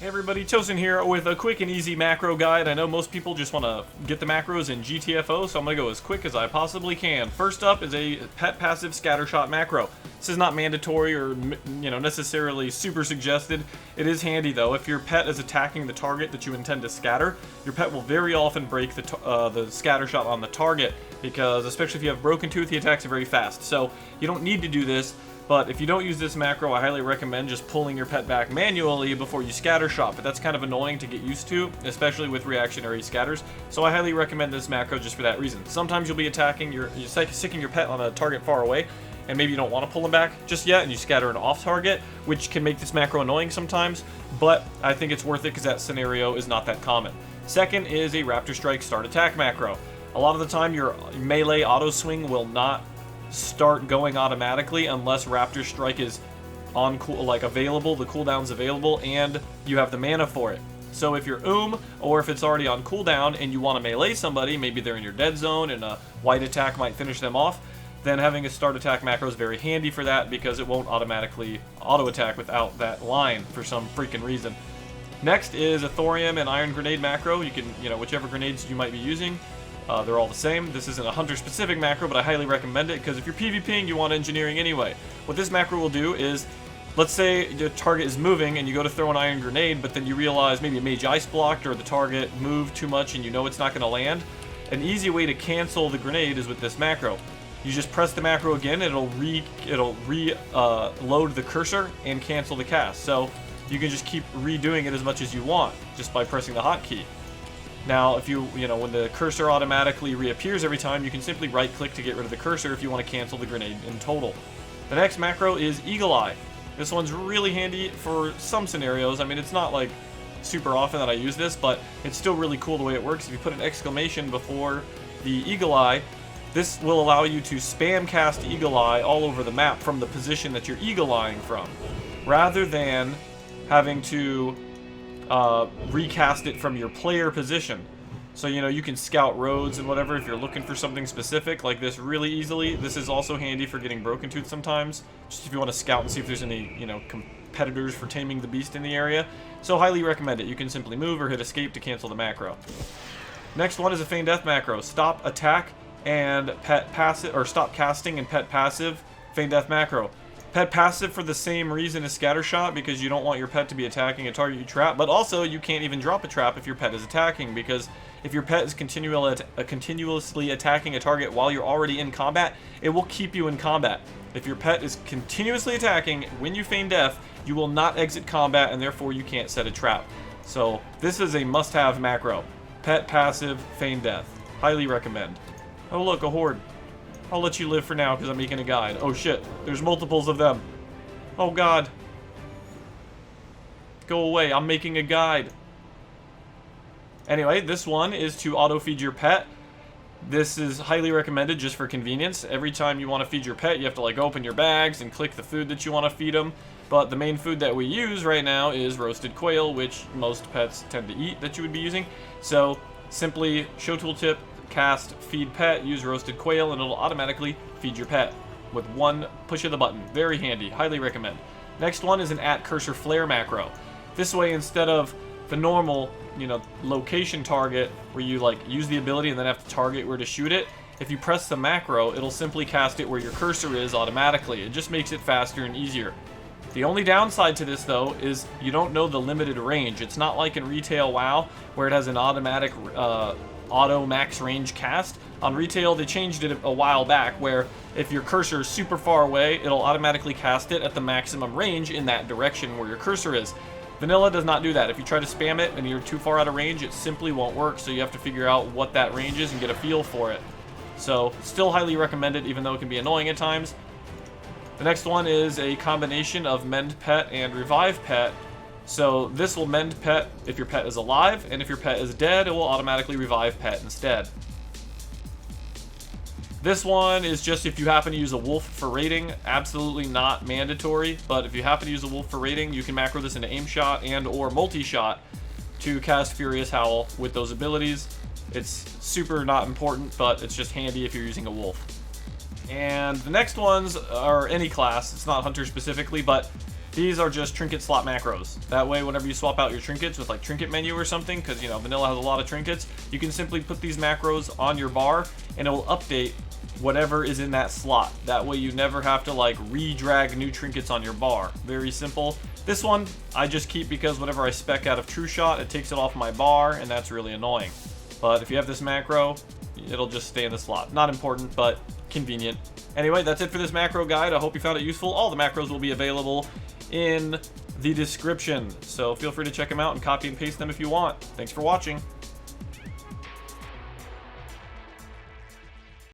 Hey everybody, Tosan here with a quick and easy macro guide. I know most people just want to get the macros in GTFO, so I'm going to go as quick as I possibly can. First up is a pet passive Scattershot macro. This is not mandatory or necessarily super suggested. It is handy though. If your pet is attacking the target that you intend to scatter, your pet will very often break the Scattershot on the target because, especially if you have Broken Tooth, he attacks very fast. So you don't need to do this. But if you don't use this macro, I highly recommend just pulling your pet back manually before you Scattershot, but that's kind of annoying to get used to, especially with reactionary scatters, so I highly recommend this macro just for that reason. Sometimes you'll be attacking, you're sicking your pet on a target far away, and maybe you don't want to pull him back just yet, and you scatter an off target, which can make this macro annoying sometimes, but I think it's worth it because that scenario is not that common. Second is a Raptor Strike start attack macro. A lot of the time your melee auto swing will not start going automatically unless Raptor Strike is on available, the cooldown's available, and you have the mana for it. So if you're or if it's already on cooldown and you want to melee somebody, maybe they're in your dead zone and a white attack might finish them off, then having a start attack macro is very handy for that because it won't automatically auto attack without that line for some freaking reason. Next is a Thorium and Iron Grenade macro. You can, whichever grenades you might be using. They're all the same. This isn't a hunter-specific macro, but I highly recommend it because if you're PvPing, you want engineering anyway. What this macro will do is, let's say the target is moving and you go to throw an iron grenade, but then you realize maybe a mage ice blocked or the target moved too much and you know it's not going to land. An easy way to cancel the grenade is with this macro. You just press the macro again, it'll load the cursor and cancel the cast. So you can just keep redoing it as much as you want just by pressing the hotkey. Now, if when the cursor automatically reappears every time, you can simply right-click to get rid of the cursor if you want to cancel the grenade in total. The next macro is Eagle Eye. This one's really handy for some scenarios. I mean, it's not like super often that I use this, but it's still really cool the way it works. If you put an exclamation before the Eagle Eye, this will allow you to spam cast Eagle Eye all over the map from the position that you're Eagle Eyeing from, rather than having to recast it from your player position. So you can scout roads and whatever if you're looking for something specific like this really easily. This is also handy for getting Broken Tooth sometimes, just if you want to scout and see if there's any competitors for taming the beast in the area. So highly recommend it. You can simply move or hit escape to cancel the macro. Next one is a Feign Death macro. Stop attack and pet passive, or stop casting and pet passive Feign Death macro. Pet passive for the same reason as Scattershot, because you don't want your pet to be attacking a target you trap, but also you can't even drop a trap if your pet is attacking, because if your pet is continuously attacking a target while you're already in combat, it will keep you in combat. If your pet is continuously attacking when you feign death, you will not exit combat, and therefore you can't set a trap. So this is a must-have macro. Pet passive feign death. Highly recommend. Oh look, a horde. I'll let you live for now because I'm making a guide. Oh shit, there's multiples of them. Oh god. Go away, I'm making a guide. Anyway, this one is to auto-feed your pet. This is highly recommended just for convenience. Every time you want to feed your pet, you have to open your bags and click the food that you want to feed them. But the main food that we use right now is roasted quail, which most pets tend to eat that you would be using. So simply show tooltip, cast feed pet, use roasted quail, and it'll automatically feed your pet with one push of the button. Very handy. Highly recommend. Next one is an @cursor flare macro. This way, instead of the normal location target where you use the ability and then have to target where to shoot it, if you press the macro, it'll simply cast it where your cursor is automatically. It just makes it faster and easier. The only downside to this though is you don't know the limited range. It's not like in retail WoW where it has an automatic auto max range cast. On retail, they changed it a while back where if your cursor is super far away, it'll automatically cast it at the maximum range in that direction where your cursor is. Vanilla does not do that. If you try to spam it and you're too far out of range, it simply won't work, so you have to figure out what that range is and get a feel for it. So, still highly recommended, even though it can be annoying at times. The next one is a combination of Mend Pet and Revive Pet. So this will mend pet if your pet is alive, and if your pet is dead, it will automatically revive pet instead. This one is just if you happen to use a wolf for raiding. Absolutely not mandatory, but if you happen to use a wolf for raiding, you can macro this into aim shot and or multi-shot to cast Furious Howl with those abilities. It's super not important, but it's just handy if you're using a wolf. And the next ones are any class. It's not hunter specifically, but These are just trinket slot macros. That way, whenever you swap out your trinkets with like trinket menu or something, because you know vanilla has a lot of trinkets, you can simply put these macros on your bar and it will update whatever is in that slot. That way you never have to like re-drag new trinkets on your bar. Very simple. This one I just keep because whenever I spec out of True Shot, it takes it off my bar, and that's really annoying. But if you have this macro, it'll just stay in the slot. Not important, but convenient. Anyway, that's it for this macro guide. I hope you found it useful. All the macros will be available in the description, so feel free to check them out and copy and paste them if you want. Thanks for watching.